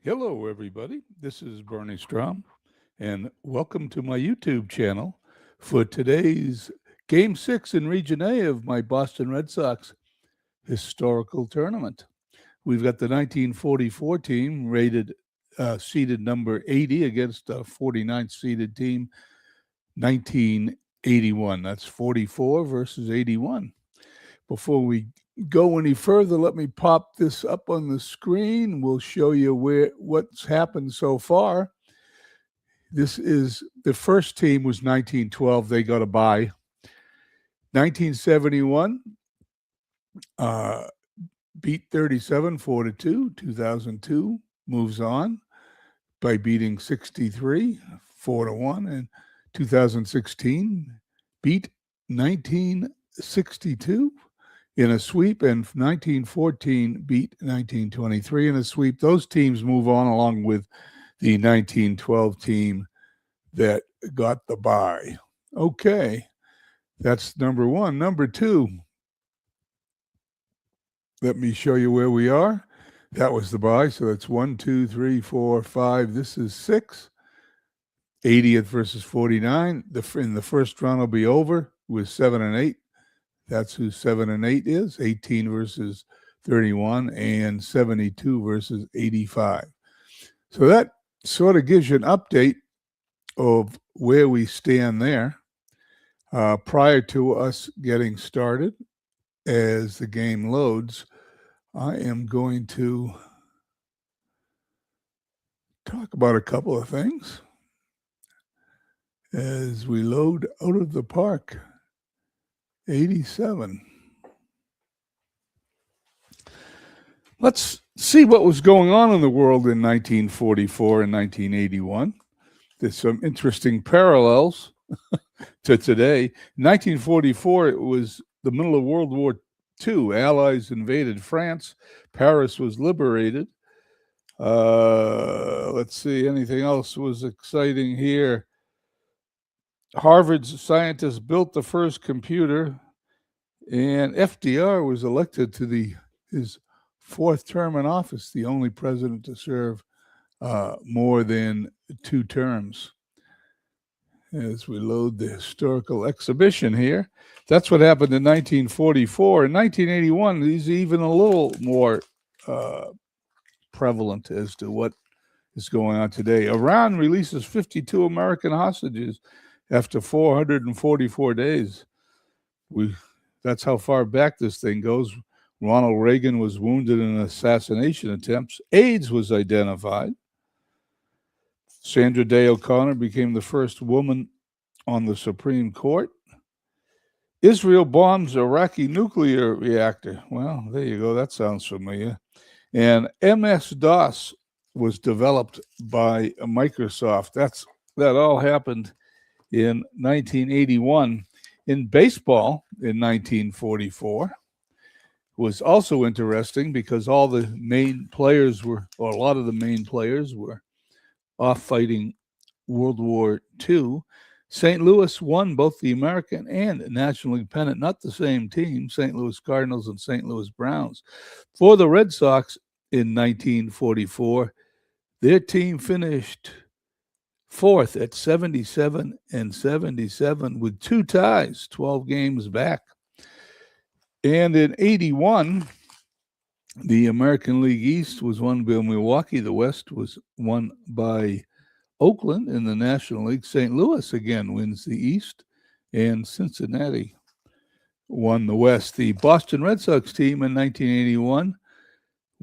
Hello, everybody. This is Bernie Strom, and welcome to my YouTube channel for today's Game 6 in Region A of my Boston Red Sox historical tournament. We've got the 1944 team rated seeded number 80 against a 49th seeded team, 1981. That's 44 versus 81. Before we go any further, let me pop this up on the screen. We'll show you what's happened so far. This is the first team was 1912. They got a bye. 1971 beat 37 4-2. 2002 moves on by beating 63 4-1, and 2016 beat 1962 in a sweep, and 1914 beat 1923 in a sweep. Those teams move on along with the 1912 team that got the bye. Okay, that's number one. Number two, let me show you where we are. That was the bye, so that's 1, 2, 3, 4, 5. This is 6. 80th versus 49. In the first round will be over with 7 and 8. That's who 7 and 8 is. 18 versus 31 and 72 versus 85. So that sort of gives you an update of where we stand there. Prior to us getting started, as the game loads, I am going to talk about a couple of things as we load out of the park. 87. Let's see what was going on in the world in 1944 and 1981. There's some interesting parallels to today. In 1944, it was the middle of World War II. Allies invaded France. Paris was liberated. Let's see, anything else was exciting here? Harvard's scientists built the first computer, and FDR was elected to his fourth term in office, the only president to serve more than 2 terms. As we load the historical exhibition here, that's what happened in 1944. In 1981, these are even a little more prevalent as to what is going on today. Iran releases 52 American hostages after 444 days. That's how far back this thing goes. Ronald Reagan was wounded in assassination attempts. AIDS was identified. Sandra Day O'Connor became the first woman on the Supreme Court. Israel bombs Iraqi nuclear reactor. Well, there you go. That sounds familiar. And MS-DOS was developed by Microsoft. That all happened in 1981. In baseball, in 1944, was also interesting because all the main players were, or a lot of the main players were off fighting World War II. St. Louis won both the American and National League pennant, not the same team, St. Louis Cardinals and St. Louis Browns. For the Red Sox in 1944, their team finished fourth at 77 and 77 with 2 ties, 12 games back. And in 81, the American League East was won by Milwaukee. The West was won by Oakland. In the National League, St. Louis again wins the East, and Cincinnati won the West. The Boston Red Sox team in 1981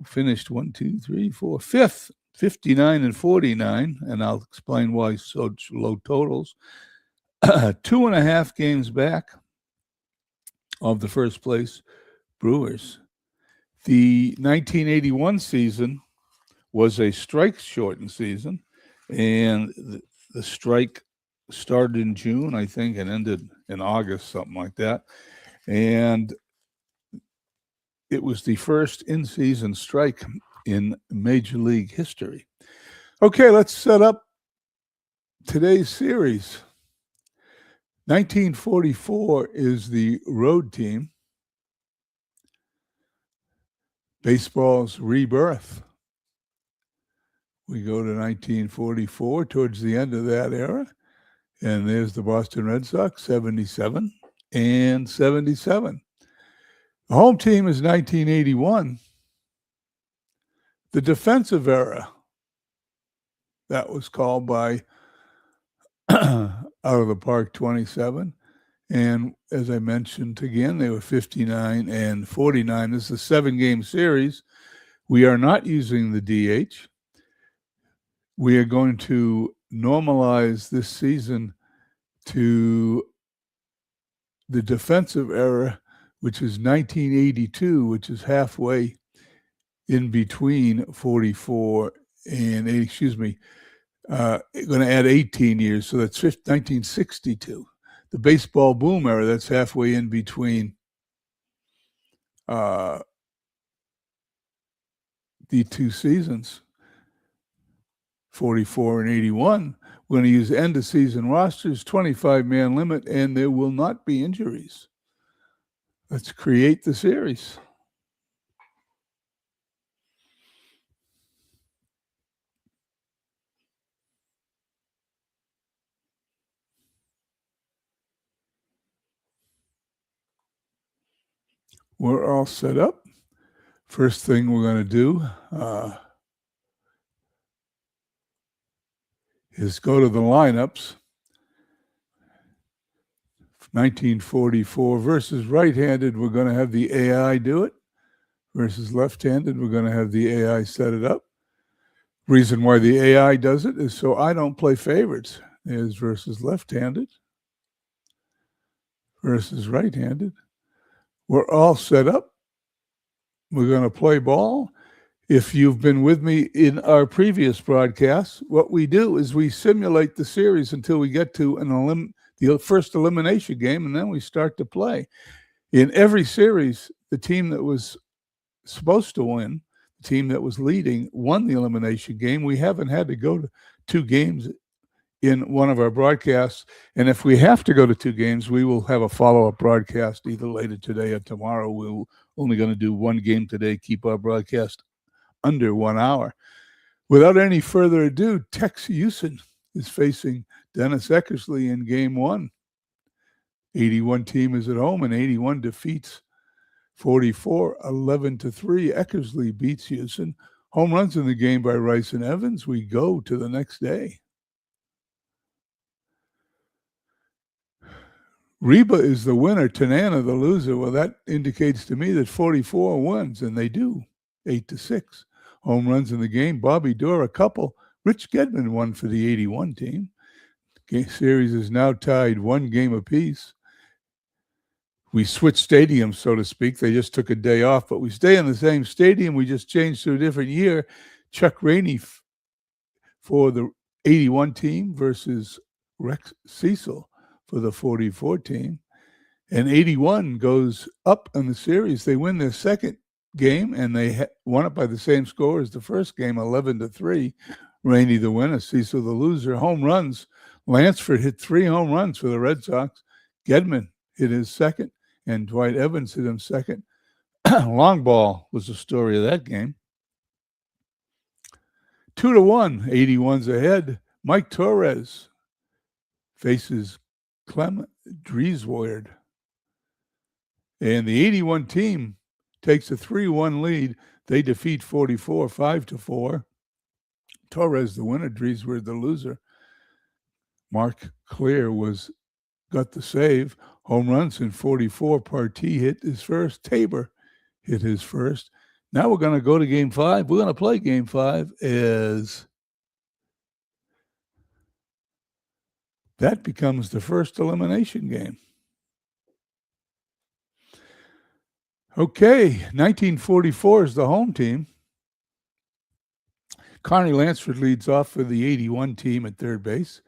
finished 5th, 59 and 49, and I'll explain why such low totals. 2.5 games back of the first place Brewers. The 1981 season was a strike-shortened season, and the strike started in June, I think, and ended in August, something like that. And it was the first in-season strike in Major League history. Okay, let's set up today's series. 1944 is the road team. Baseball's rebirth. We go to 1944, towards the end of that era, and there's the Boston Red Sox, 77 and 77. The home team is 1981. The defensive era, that was called by Out of the Park 27. And as I mentioned again, they were 59 and 49. This is a 7-game series. We are not using the DH. We are going to normalize this season to the defensive era, which is 1982, which is halfway in between 44 and 80, going to add 18 years. So that's 1962. The baseball boom era, that's halfway in between the two seasons, 44 and 81. We're going to use end-of-season rosters, 25-man limit, and there will not be injuries. Let's create the series. We're all set up. First thing we're going to do is go to the lineups. 1944 versus right-handed, we're going to have the AI do it. Versus left-handed, we're going to have the AI set it up. Reason why the AI does it is so I don't play favorites. Is versus left-handed, versus right-handed. We're all set up. We're going to play ball. If you've been with me in our previous broadcasts, what we do is we simulate the series until we get to the first elimination game, and then we start to play. In every series, the team that was supposed to win, the team that was leading, won the elimination game. We haven't had to go to 2 games in one of our broadcasts, and if we have to go to 2 games, we will have a follow-up broadcast either later today or tomorrow. We're only going to do 1 game today, keep our broadcast under 1 hour. Without any further ado, Tex Houston is facing Dennis Eckersley in game 1. 81 team is at home, and 81 defeats 44, 11-3. Eckersley beats Houston. Home runs in the game by Rice and Evans. We go to the next day. Reba is the winner, Tanana the loser. Well, that indicates to me that 44 wins, and they do, 8-6. Home runs in the game, Bobby Dorr a couple. Rich Gedman won for the 81 team. Game series is now tied 1 game apiece. We switched stadiums, so to speak. They just took a day off, but we stay in the same stadium. We just changed to a different year. Chuck Rainey for the 81 team versus Rex Cecil for the 44 team. And 81 goes up in the series. They win their second game, and they won it by the same score as the first game, 11-3. Rainey the winner, Cecil the loser. Home runs. Lansford hit 3 home runs for the Red Sox. Gedman hit his second, and Dwight Evans hit him second. Long ball was the story of that game. 2-1, 81's ahead. Mike Torres faces Clem Driesward. And the 81 team takes a 3-1 lead. They defeat 44, 5-4. Torres the winner, Driesward the loser. Mark Clear got the save. Home runs in 44. Partee hit his first. Tabor hit his first. Now we're going to go to game 5. We're going to play game 5 as that becomes the first elimination game. Okay, 1944 is the home team. Connie Lansford leads off for the 81 team at third base.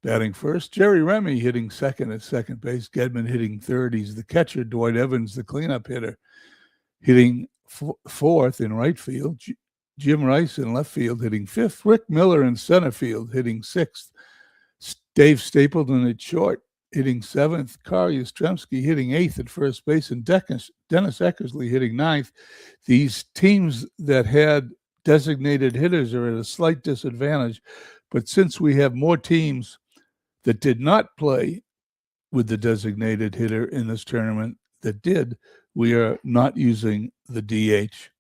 Batting first, Jerry Remy hitting second at second base. Gedman hitting third. He's the catcher. Dwight Evans, the cleanup hitter, hitting fourth in right field. Jim Rice in left field hitting fifth. Rick Miller in center field hitting sixth. Dave Stapleton at short hitting seventh. Kari Yastrzemski hitting eighth at first base. And Dennis Eckersley hitting ninth. These teams that had designated hitters are at a slight disadvantage. But since we have more teams that did not play with the designated hitter in this tournament that did, we are not using the DH.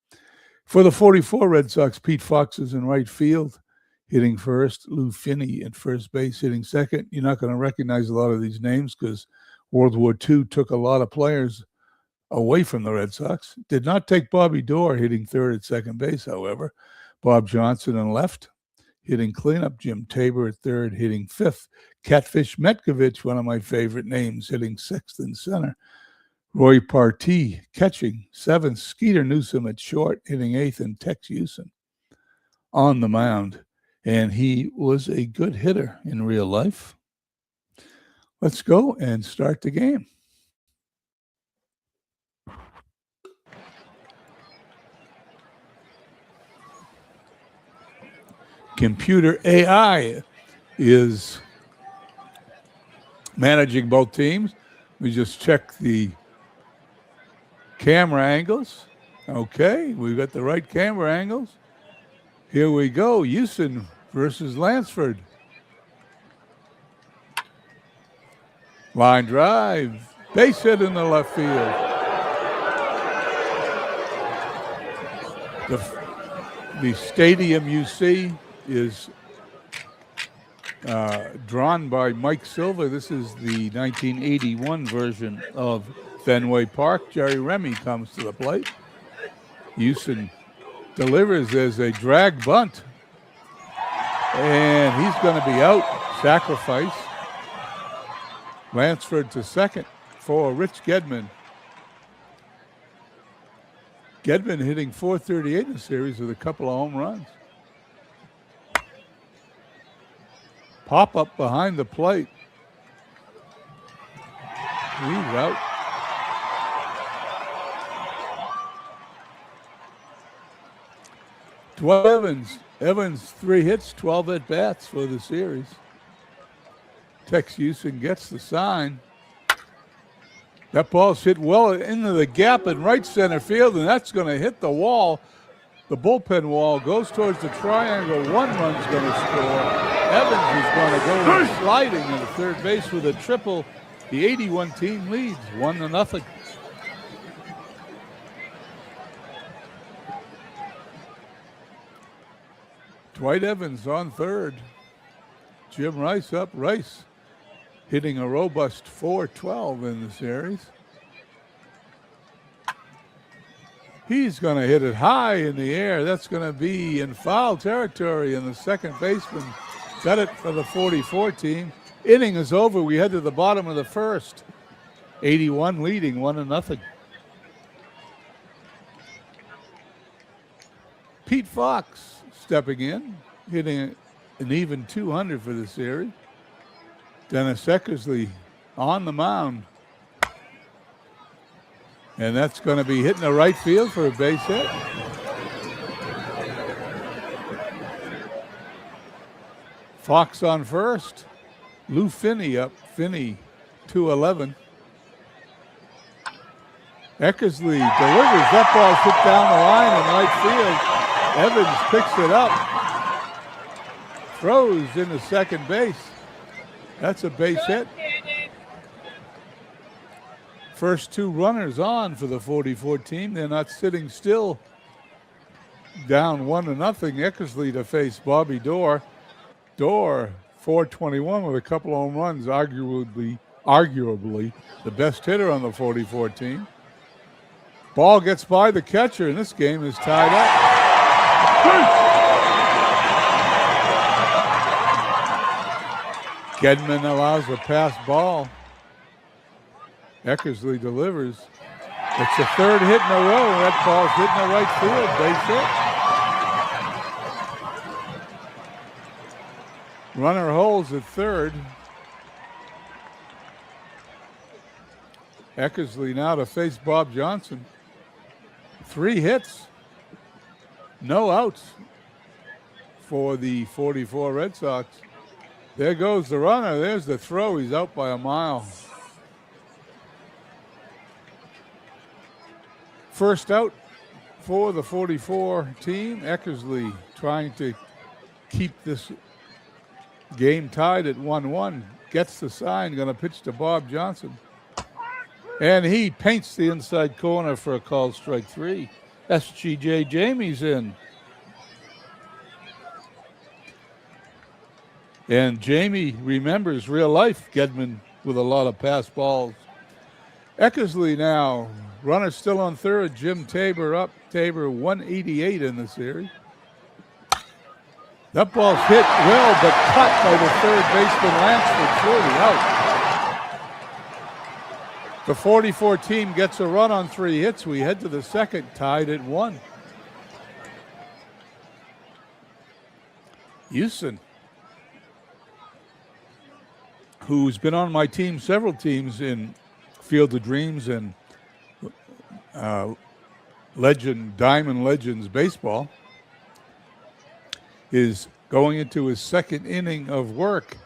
For the 44 Red Sox, Pete Fox is in right field, hitting first. Lou Finney at first base, hitting second. You're not going to recognize a lot of these names because World War II took a lot of players away from the Red Sox. Did not take Bobby Doerr, hitting third at second base, however. Bob Johnson in left, hitting cleanup. Jim Tabor at third, hitting fifth. Catfish Metkovich, one of my favorite names, hitting sixth in center. Roy Partee catching seventh. Skeeter Newsom at short, hitting eighth, and Tex Houston on the mound. And he was a good hitter in real life. Let's go and start the game. Computer AI is managing both teams. We just check the camera angles. Okay, we've got the right camera angles. Here we go. Houston versus Lansford. Line drive. Base hit in the left field. The stadium you see is drawn by Mike Silva. This is the 1981 version of Fenway Park. Jerry Remy comes to the plate. Houston delivers as a drag bunt. And he's going to be out. Sacrifice. Lansford to second for Rich Gedman. Gedman hitting .438 in the series with a couple of home runs. Pop up behind the plate. He's out. Dwight Evans 3 hits, 12 at bats for the series. Tex Houston gets the sign. That ball's hit well into the gap in right center field, and that's going to hit the wall. The bullpen wall goes towards the triangle. One run's going to score. Evans is going to go sliding into third base with a triple. The 81 team leads 1-0. Dwight Evans on third. Jim Rice up. Rice hitting a robust .412 in the series. He's going to hit it high in the air. That's going to be in foul territory, and the second baseman got it for the 44 team. Inning is over. We head to the bottom of the first. 81 leading 1-0. Pete Fox stepping in, hitting an even 200 for the series. Dennis Eckersley on the mound. And that's going to be hitting the right field for a base hit. Fox on first. Lou Finney up. Finney 2-11. Eckersley delivers. That ball's hit down the line in right field. Evans picks it up. Throws into second base. That's a base hit. First two runners on for the 44 team. They're not sitting still. Down 1-0. Eckersley to face Bobby Doerr. Doerr, .421 with a couple of home runs, arguably the best hitter on the 44 team. Ball gets by the catcher, and this game is tied up. Gedman allows a pass ball. Eckersley delivers. It's the third hit in a row. That ball's hitting the right field. Base hit. Runner holds at third. Eckersley now to face Bob Johnson. 3 hits. No outs for the 44 Red Sox. There goes the runner. There's the throw. He's out by a mile. First out for the 44 team. Eckersley trying to keep this game tied at 1-1. Gets the sign, going to pitch to Bob Johnson. And he paints the inside corner for a called strike 3. SGJ Jamie's in. And Jamie remembers real life Gedman with a lot of pass balls. Eckersley now, runner still on third. Jim Tabor up. Tabor 188 in the series. That ball's hit well, but cut by the third baseman Lansford for the out. The 44 team gets a run on 3 hits. We head to the second, tied at 1. Houston, who's been on my team, several teams in Field of Dreams and Diamond Legends baseball, is going into his second inning of work.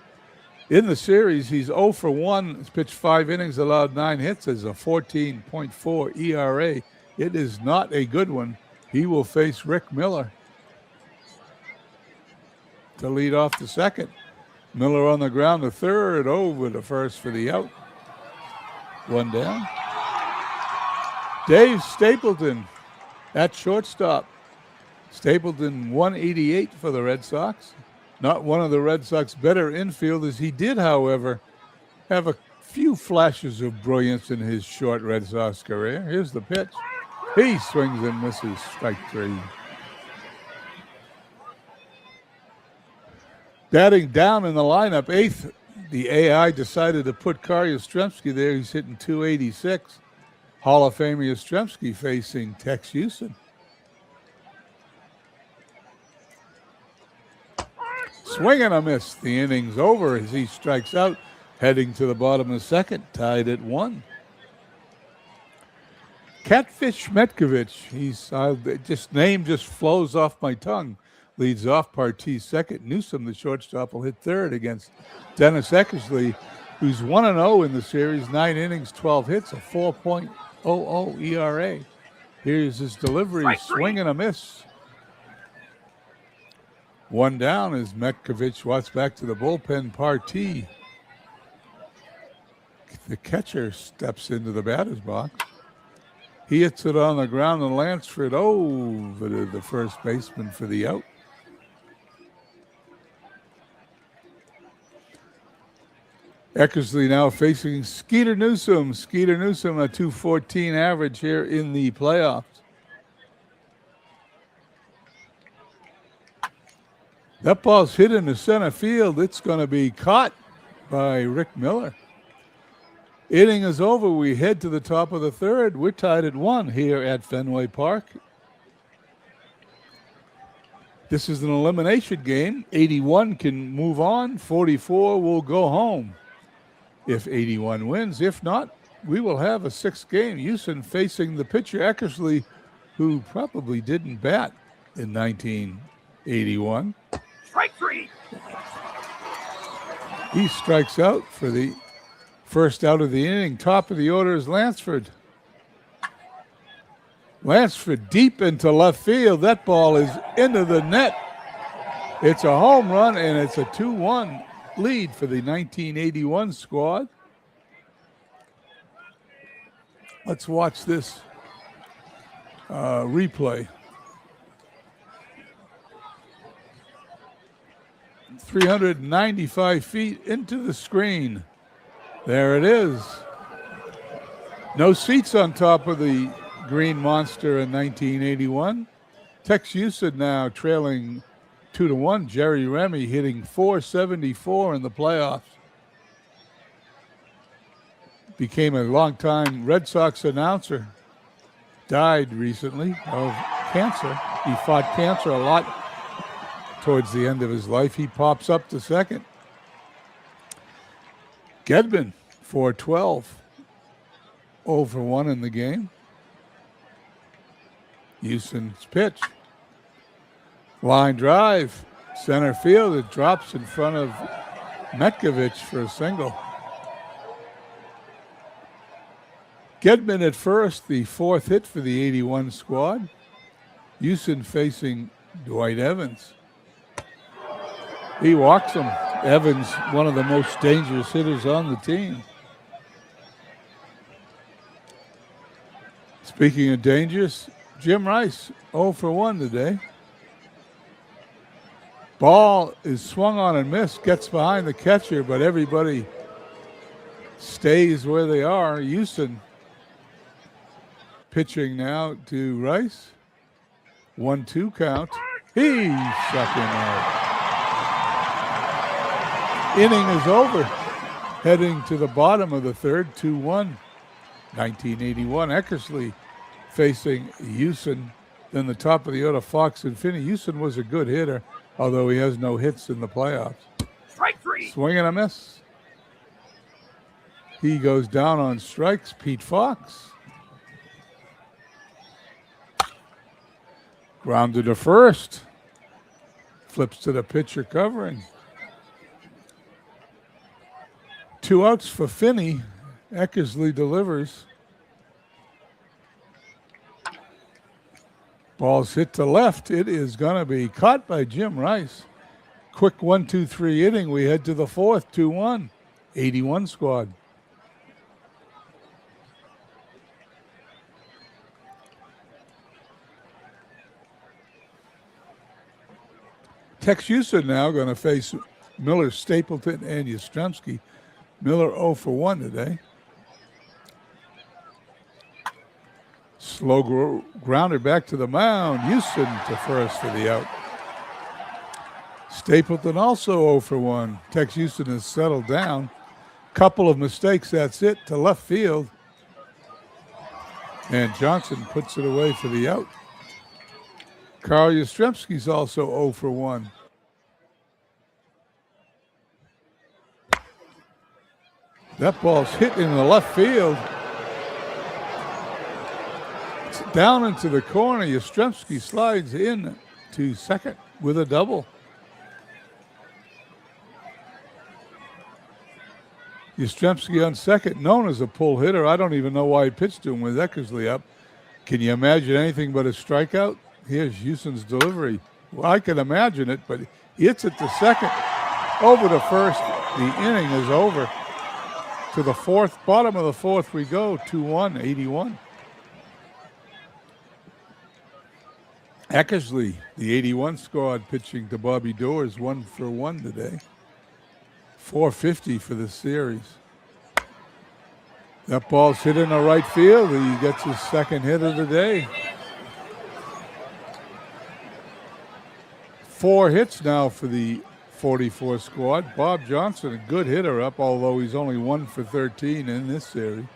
In the series, he's 0 for 1. He's pitched 5 innings, allowed 9 hits, has a 14.4 ERA. It is not a good one. He will face Rick Miller to lead off the second. Miller on the ground, the third, over the first for the out. 1 down. Dave Stapleton at shortstop. Stapleton 188 for the Red Sox. Not one of the Red Sox better infielders. He did, however, have a few flashes of brilliance in his short Red Sox career. Here's the pitch. He swings and misses, strike 3. Batting down in the lineup, 8th, the AI decided to put Kari Yastrzemski there. He's hitting 286. Hall of Famer Yastrzemski facing Tex Houston. Swing and a miss. The inning's over as he strikes out, heading to the bottom of the second, tied at 1. Catfish Metkovich, he's name just flows off my tongue. Leads off Partee second. Newsom, the shortstop, will hit third against Dennis Eckersley, who's 1-0 in the series, 9 innings, 12 hits, a 4.00 ERA. Here's his delivery, swing and a miss. 1 down as Metkovich walks back to the bullpen. Partee, the catcher, steps into the batter's box. He hits it on the ground, and Lansford over to the first baseman for the out. Eckersley now facing Skeeter Newsom. Skeeter Newsom, a 214 average here in the playoffs. That ball's hit into center field. It's going to be caught by Rick Miller. Inning is over. We head to the top of the third. We're tied at 1 here at Fenway Park. This is an elimination game. 81 can move on. 44 will go home if 81 wins. If not, we will have a 6th game. Houston facing the pitcher Eckersley, who probably didn't bat in 1981. Strike 3. He strikes out for the first out of the inning. Top of the order is Lansford. Lansford deep into left field. That ball is into the net. It's a home run, and it's a 2-1 lead for the 1981 squad. Let's watch this replay. 395 feet into the screen. There it is. No seats on top of the Green Monster in 1981. Tex Houston now trailing 2-1. Jerry Remy hitting .474 in the playoffs. Became a longtime Red Sox announcer. Died recently of cancer. He fought cancer a lot towards the end of his life. He pops up to second. Gedman, 412. 0 for 1 in the game. Houston's pitch. Line drive. Center field. It drops in front of Metkovich for a single. Gedman at first, the 4th hit for the 81 squad. Houston facing Dwight Evans. He walks him. Evans, one of the most dangerous hitters on the team. Speaking of dangerous, Jim Rice, 0 for 1 today. Ball is swung on and missed, gets behind the catcher, but everybody stays where they are. Houston pitching now to Rice. 1-2 count. He struck him out. Inning is over. Heading to the bottom of the third, 2-1. 1981, Eckersley facing Houston. Then the top of the order, Fox and Finney. Houston was a good hitter, although he has no hits in the playoffs. Strike 3. Swing and a miss. He goes down on strikes, Pete Fox. Grounded to first. Flips to the pitcher covering. 2 outs for Finney. Eckersley delivers. Ball's hit to left. It is going to be caught by Jim Rice. Quick 1-2-3 inning. We head to the fourth, 2-1. 81 squad. Tex Houston now going to face Miller, Stapleton, and Yastrzemski. Miller 0 for 1 today. Slow grounder back to the mound. Houston to first for the out. Stapleton also 0 for 1. Tex Houston has settled down. Couple of mistakes, that's it, to left field. And Johnson puts it away for the out. Carl Yastrzemski's also 0 for 1. That ball's hit in the left field. It's down into the corner. Yastrzemski slides in to second with a double. Yastrzemski on second, known as a pull hitter. I don't even know why he pitched to him with Eckersley up. Can you imagine anything but a strikeout? Here's Houston's delivery. Well, I can imagine it, but he hits it to second. Over to first. The inning is over. To the fourth, bottom of the fourth we go, 2-1, 81. Eckersley, the 81 squad, pitching to Bobby Doers, 1 for 1 today. 450 for the series. That ball's hit in the right field. He gets his second hit of the day. 4 hits now for the 44 squad. Bob Johnson, a good hitter up, although he's only 1 for 13 in this series.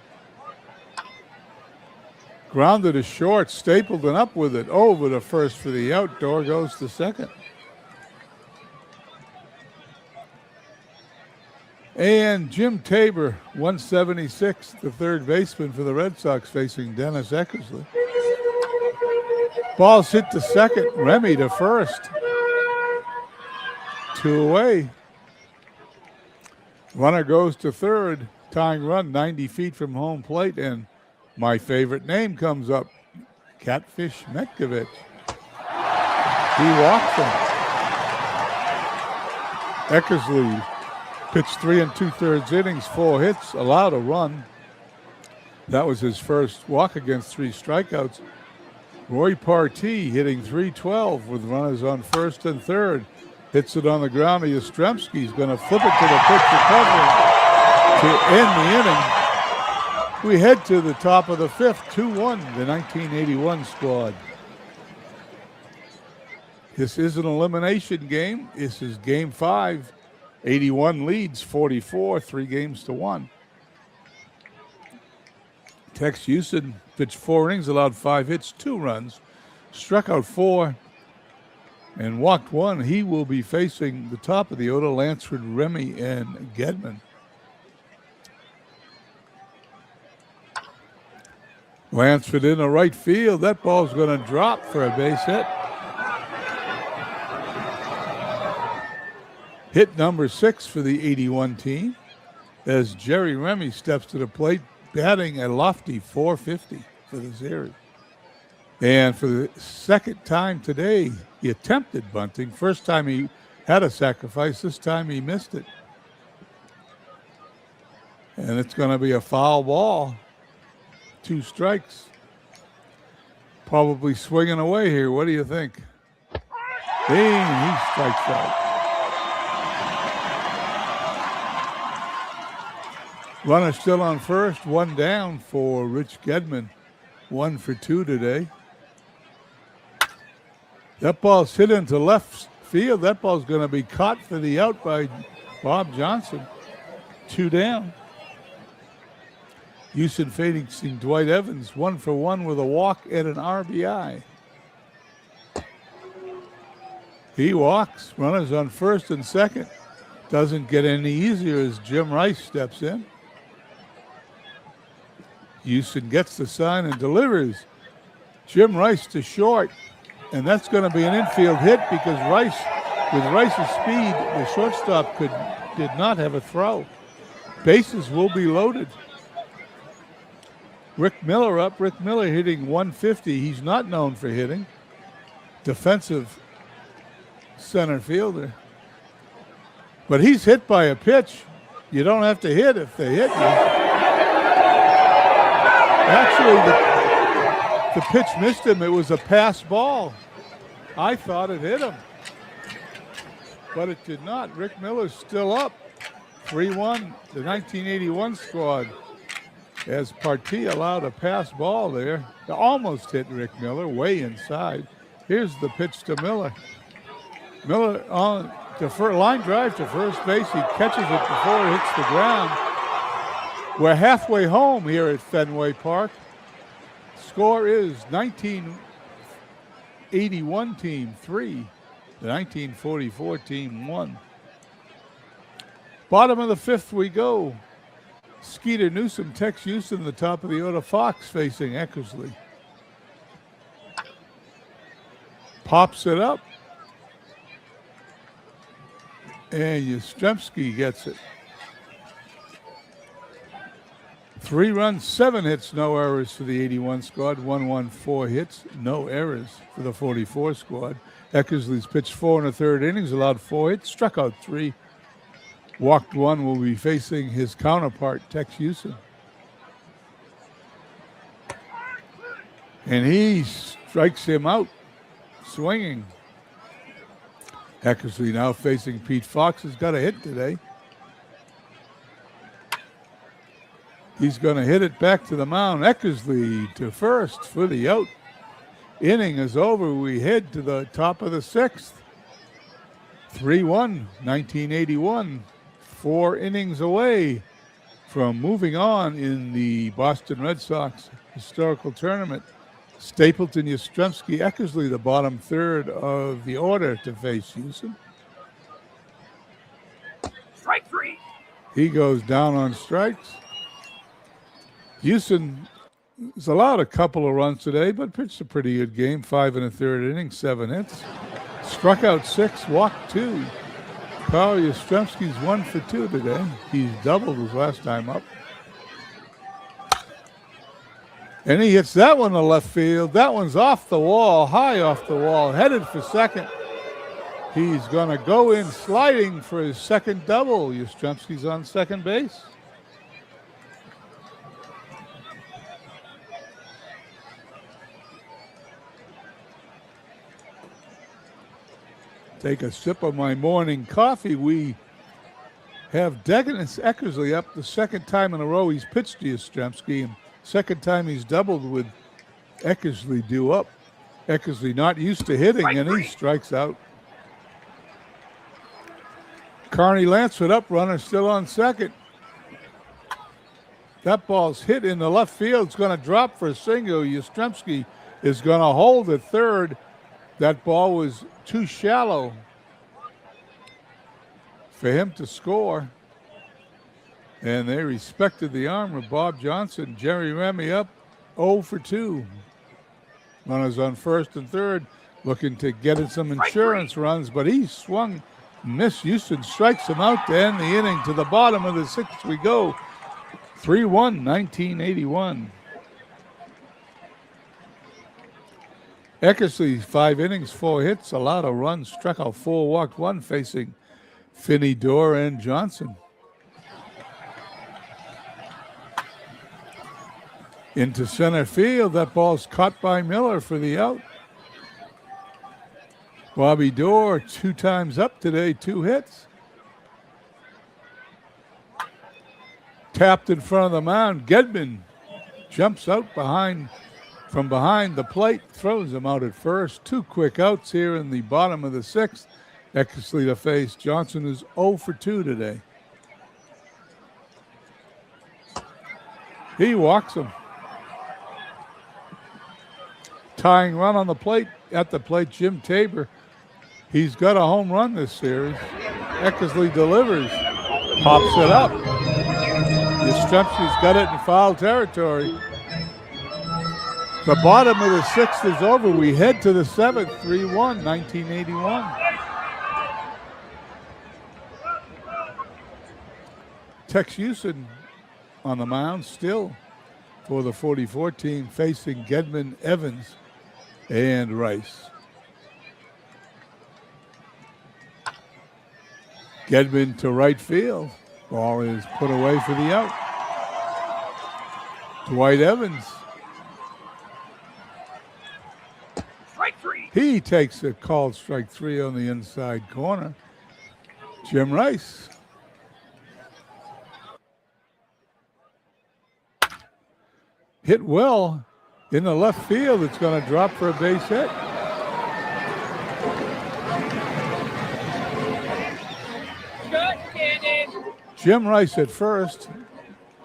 Grounded to short, Stapleton up with it, over to first for the out. Door goes to second. And Jim Tabor, 176, the third baseman for the Red Sox, facing Dennis Eckersley. Ball's hit to second, Remy to first. 2 away. Runner goes to third. Tying run 90 feet from home plate, and my favorite name comes up, Catfish Metkovich. He walks him. Eckersley pitched 3 2/3 innings, 4 hits, allowed a run. That was his first walk against 3 strikeouts. Roy Partee hitting .312 with runners on first and third. Hits it on the ground. Yastrzemski's going to flip it to the pitcher covering to end the inning. We head to the top of the fifth, 2-1, the 1981 squad. This is an elimination game. This is game 5. 81 leads 44, 3 games to 1. Tex Houston pitched 4 innings, allowed 5 hits, 2 runs, struck out 4, and walked 1. He will be facing the top of the order, Lansford, Remy, and Gedman. Lansford in the right field. That ball's going to drop for a base hit. Hit number 6 for the 81 team as Jerry Remy steps to the plate, batting a lofty .450 for the series. And for the second time today, he attempted bunting. First time he had a sacrifice. This time he missed it. And it's going to be a foul ball. 2 strikes. Probably swinging away here. What do you think? He strikes out. Runner still on first. 1 down for Rich Gedman. 1 for 2 today. That ball's hit into left field. That ball's going to be caught for the out by Bob Johnson. 2 down. Houston facing Dwight Evans, 1 for 1 with a walk and an RBI. He walks. Runners on first and second. Doesn't get any easier as Jim Rice steps in. Houston gets the sign and delivers. Jim Rice to short. And that's going to be an infield hit because Rice, with Rice's speed, the shortstop did not have a throw. Bases will be loaded. Rick Miller up. Rick Miller hitting 150. He's not known for hitting. Defensive center fielder. But he's hit by a pitch. You don't have to hit if they hit you. Actually, the pitch missed him. It was a pass ball. I thought it hit him. But it did not. Rick Miller's still up. 3-1, the 1981 squad. As Partee allowed a pass ball there. It almost hit Rick Miller, way inside. Here's the pitch to Miller. Miller on the line drive to first base. He catches it before it hits the ground. We're halfway home here at Fenway Park. Score is 1981 team 3, the 1944 team 1. Bottom of the 5th we go. Skeeter Newsom, Tex Houston, the top of the order. Fox facing Eckersley. Pops it up. And Yastrzemski gets it. 3 runs, 7 hits, no errors for the 81 squad. 1-1, 4 hits, no errors for the 44 squad. Eckersley's pitched 4 1/3 innings, allowed 4 hits, struck out 3. Walked 1, will be facing his counterpart, Tex Houston. And he strikes him out, swinging. Eckersley now facing Pete Fox, has got a hit today. He's going to hit it back to the mound. Eckersley to first for the out. Inning is over. We head to the top of the 6th. 3-1, 1981. 4 innings away from moving on in the Boston Red Sox historical tournament. Stapleton, Yastrzemski, Eckersley, the bottom 3rd of the order to face Houston. Strike 3. He goes down on strikes. Houston has allowed a couple of runs today, but pitched a pretty good game. 5 1/3 innings, 7 hits. Struck out 6, walked 2. Carl Yastrzemski's 1 for 2 today. He's doubled his last time up. And he hits that one to left field. That one's off the wall, high off the wall, headed for second. He's going to go in sliding for his second double. Yastrzemski's on second base. Take a sip of my morning coffee. We have Dennis Eckersley up the second time in a row he's pitched to Yastrzemski, and second time he's doubled with Eckersley due up. Eckersley not used to hitting, and he strikes out. Carney Lansford up, runner still on second. That ball's hit in the left field. It's going to drop for a single. Yastrzemski is going to hold at third. That ball was too shallow for him to score. And they respected the arm of Bob Johnson. Jerry Remy up 0 for 2. Runners on first and third, looking to get in some insurance runs, but he swung, missed. Houston strikes him out to end the inning. To the bottom of the 6th we go. 3-1, 1981. Eckersley, 5 innings, 4 hits, allowed a run, struck out 4, walked 1, facing Finney, Dorr, and Johnson. Into center field. That ball's caught by Miller for the out. Bobby Dorr, 2 times up today, 2 hits. Tapped in front of the mound. Gedman jumps out from behind the plate, throws him out at first. 2 quick outs here in the bottom of the 6th. Eckersley to face Johnson, who's 0 for 2 today. He walks him. Tying run on the plate, at the plate, Jim Tabor. He's got a home run this series. Eckersley delivers, pops it up. Yastrzemski's got it in foul territory. The bottom of the 6th is over. We head to the 7th, 3-1, 1981. Tex Houston on the mound still for the 44 team, facing Gedman, Evans, and Rice. Gedman to right field. Ball is put away for the out. Dwight Evans. Strike 3. He takes a called strike 3 on the inside corner. Jim Rice. Hit well in the left field. It's going to drop for a base hit. Jim Rice at first.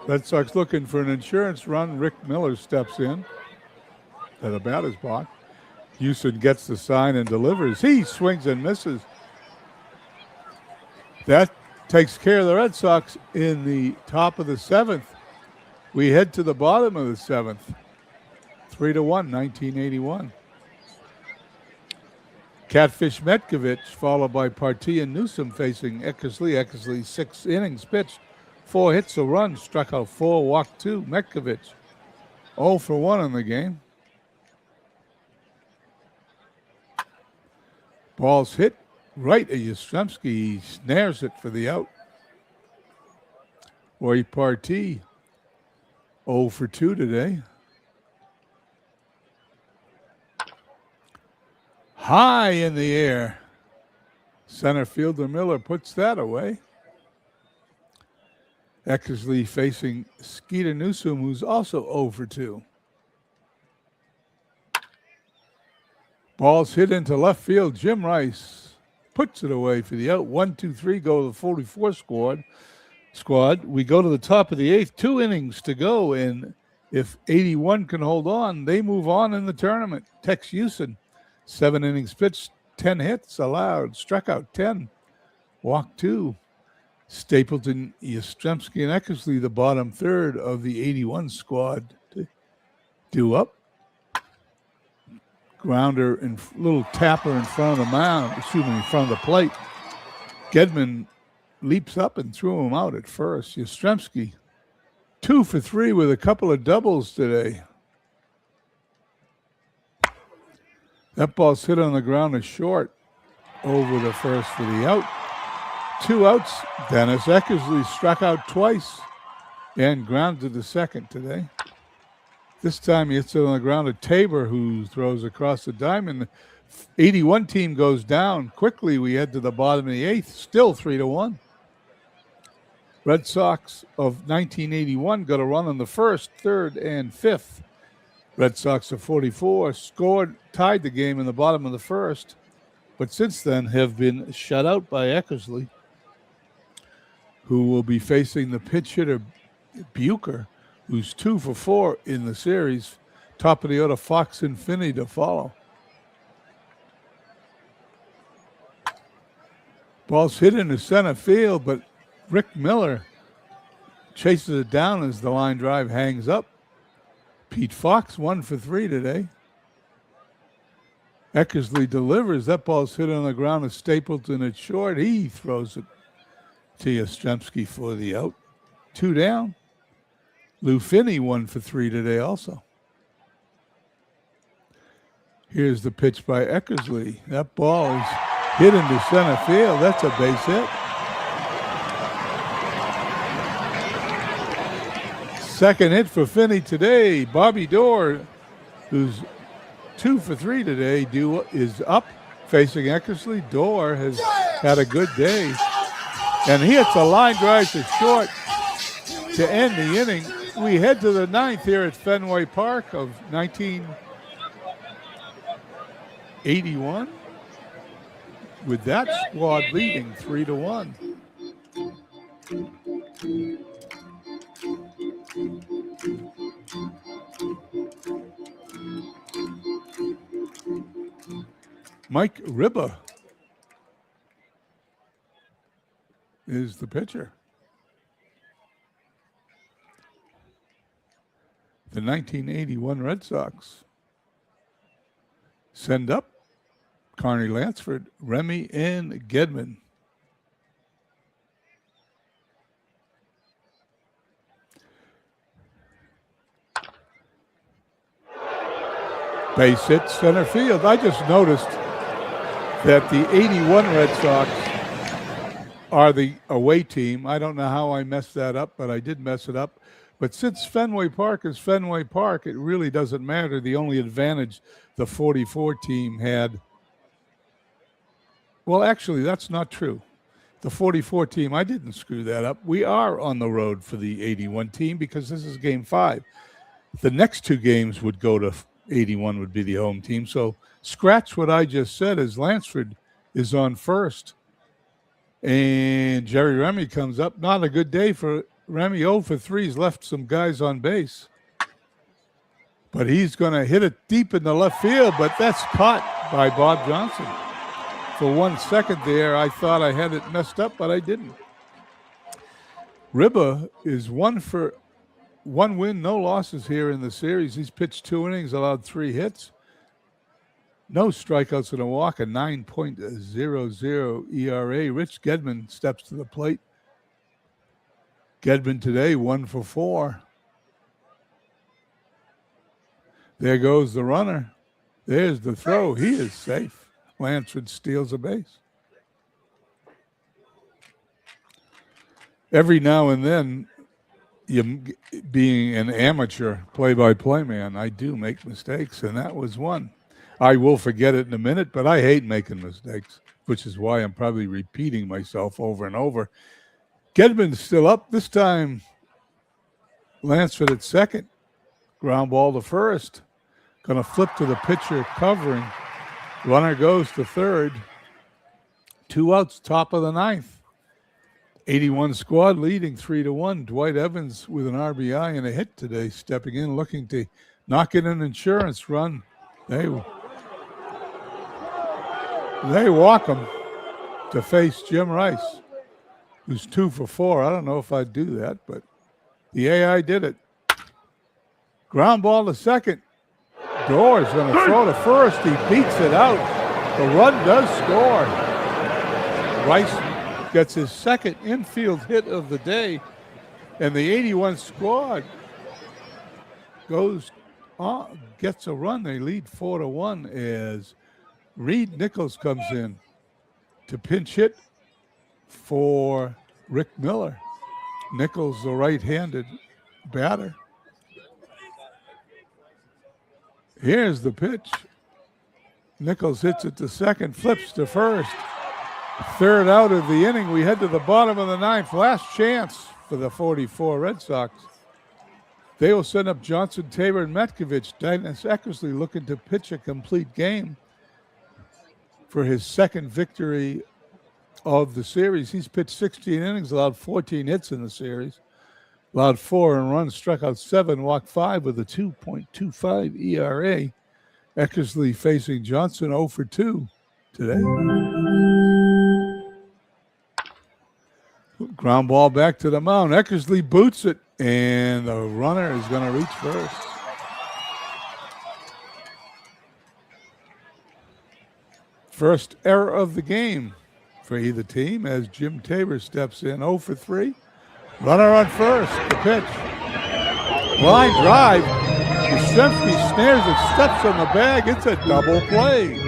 Red Sox looking for an insurance run. Rick Miller steps in at a batter's box. Houston gets the sign and delivers. He swings and misses. That takes care of the Red Sox in the top of the 7th. We head to the bottom of the 7th. 3-1, 1981. Catfish Metkovich, followed by Partee and Newsom, facing Eckersley. Eckersley, 6 innings pitched, 4 hits, a run, struck out 4, walked 2. Metkovich, 0 for 1 in the game. Ball's hit right at Yastrzemski. He snares it for the out. Roy Partee, 0 for 2 today. High in the air. Center fielder Miller puts that away. Eckersley facing Skeeter Newsom, who's also 0 for 2. Ball's hit into left field. Jim Rice puts it away for the out. 1, 2, 3 go to the 44 squad. We go to the top of the 8th. 2 innings to go, and if 81 can hold on, they move on in the tournament. Tex Houston, 7 innings pitched, 10 hits allowed, struck out 10, walked 2. Stapleton, Yastrzemski, and Eckersley, the bottom third of the 81 squad, due up. Grounder and little tapper in front of the mound, in front of the plate. Gedman leaps up and threw him out at first. Yastrzemski, 2 for 3 with a couple of doubles today. That ball's hit on the ground is short over the first for the out. 2 outs. Dennis Eckersley struck out twice and grounded to second today. This time he hits it on the ground to Tabor, who throws across the diamond. 81 team goes down. Quickly we head to the bottom of the 8th, still 3-1. Red Sox of 1981 got a run on the 1st, 3rd, and 5th. Red Sox of 44 tied the game in the bottom of the 1st, but since then have been shut out by Eckersley, who will be facing the pitch hitter Bucher, who's 2 for 4 in the series. Top of the order, Fox and Finney to follow. Ball's hit into center field, but Rick Miller chases it down as the line drive hangs up. Pete Fox, 1 for 3 today. Eckersley delivers. That ball's hit on the ground to Stapleton at short. He throws it to Yastrzemski for the out. 2 down. Lou Finney, 1 for 3 today also. Here's the pitch by Eckersley. That ball is hit into center field. That's a base hit. Second hit for Finney today. Bobby Dorr, who's 2 for 3 today, is up facing Eckersley. Dorr has had a good day. And he hits a line drive to short to end the inning. We head to the 9th here at Fenway Park of 1981 with that squad leading 3-1. Mike Ribba is the pitcher. The 1981 Red Sox send up Carney Lansford, Remy, and Gedman. Base hit center field. I just noticed that the 81 Red Sox are the away team. I don't know how I messed that up, but I did mess it up. But since Fenway Park is Fenway Park, it really doesn't matter. The only advantage the 44 team had. Well, actually, that's not true. The 44 team, I didn't screw that up. We are on the road for the 81 team because this is game 5. The next 2 games would go to 81 would be the home team. So scratch what I just said as Lansford is on first. And Jerry Remy comes up. Not a good day for Remy. 0 for 3. He's left some guys on base. But he's going to hit it deep in the left field, but that's caught by Bob Johnson. For 1 second there, I thought I had it messed up, but I didn't. Ribba is 1 win, no losses here in the series. He's pitched 2 innings, allowed 3 hits. No strikeouts and a walk, a 9.00 ERA. Rich Gedman steps to the plate. Gedman today, 1 for 4. There goes the runner. There's the throw. He is safe. Lansford steals a base. Every now and then, being an amateur play-by-play man, I do make mistakes, and that was one. I will forget it in a minute, but I hate making mistakes, which is why I'm probably repeating myself over and over. Gedman's still up. This time, Lansford at second. Ground ball to first. Going to flip to the pitcher covering. Runner goes to third. 2 outs, top of the 9th. 81 squad leading 3-1. Dwight Evans with an RBI and a hit today, stepping in, looking to knock in an insurance run. They walk him to face Jim Rice, who's 2 for 4. I don't know if I'd do that, but the AI did it. Ground ball to second. Dorr's going to throw to first. He beats it out. The run does score. Rice gets his second infield hit of the day, and the 81 squad gets a run. They lead 4-1 as Reed Nichols comes in to pinch hit for Rick Miller. Nichols, the right-handed batter. Here's the pitch. Nichols hits it to second, flips to first. Third out of the inning. We head to the bottom of the 9th. Last chance for the 44 Red Sox. They will send up Johnson, Tabor, and Metkovich. Dennis Eckersley looking to pitch a complete game for his second victory of the series. He's pitched 16 innings, allowed 14 hits in the series. Allowed 4 earned runs, struck out 7, walked 5 with a 2.25 ERA. Eckersley facing Johnson 0 for 2 today. Ground ball back to the mound. Eckersley boots it, and the runner is going to reach first. First error of the game for either team as Jim Tabor steps in 0 for 3. Runner on first, the pitch. Line drive, Yastrzemski snares it, steps on the bag. It's a double play.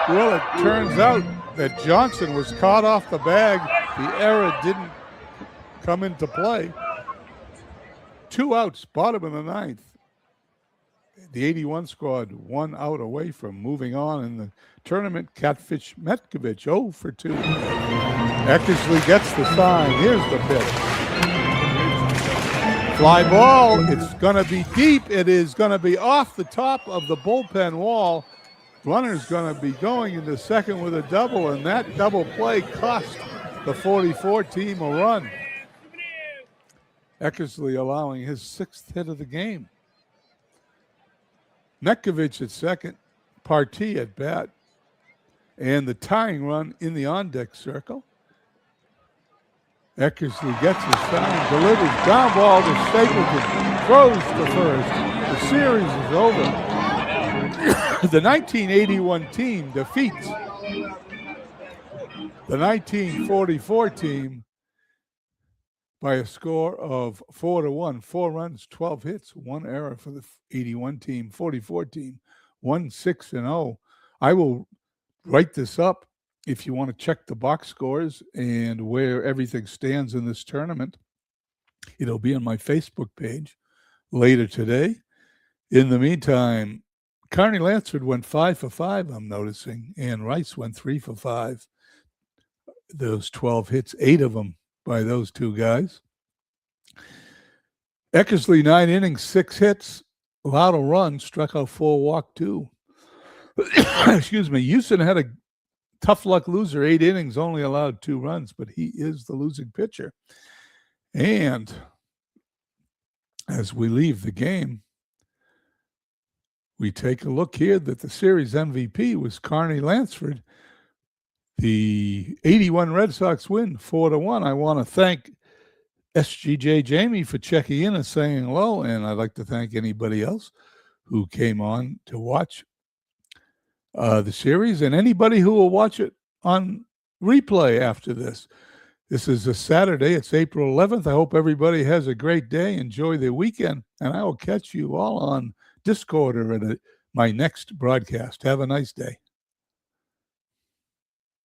Well, it turns out that Johnson was caught off the bag. The error didn't come into play. 2 outs, bottom of the ninth. The 81 squad 1 out away from moving on in the tournament. Catfish Metkovich 0 for 2. Eckersley gets the sign. Here's the pitch. Fly ball. It's going to be deep. It is going to be off the top of the bullpen wall. Runner's going to be going into second with a double, and that double play cost the 44 team a run. Eckersley allowing his 6th hit of the game. Metkovich at second, Partee at bat, and the tying run in the on-deck circle. Eckersley gets his sign, delivers ground ball to Stapleton, throws to first. The series is over. The 1981 team defeats the 1944 team by a score of 4-1. 4 runs, 12 hits, 1 error for the 81 team. 44 team, 1-6-0. I will write this up if you want to check the box scores and where everything stands in this tournament. It'll be on my Facebook page later today. In the meantime, Carney Lansford went 5 for 5, I'm noticing, and Rice went 3 for 5. Those 12 hits, 8 of them by those two guys. Eckersley, 9 innings, 6 hits, allowed a run, struck out 4, walked 2. Excuse me. Houston had a tough luck loser, 8 innings, only allowed 2 runs, but he is the losing pitcher. And as we leave the game, we take a look here that the series MVP was Carney Lansford. The 81 Red Sox win 4-1. I want to thank SGJ Jamie for checking in and saying hello, and I'd like to thank anybody else who came on to watch the series, and anybody who will watch it on replay after this. This is a Saturday. It's April 11th. I hope everybody has a great day. Enjoy their weekend, and I will catch you all on Discord or at my next broadcast. Have a nice day.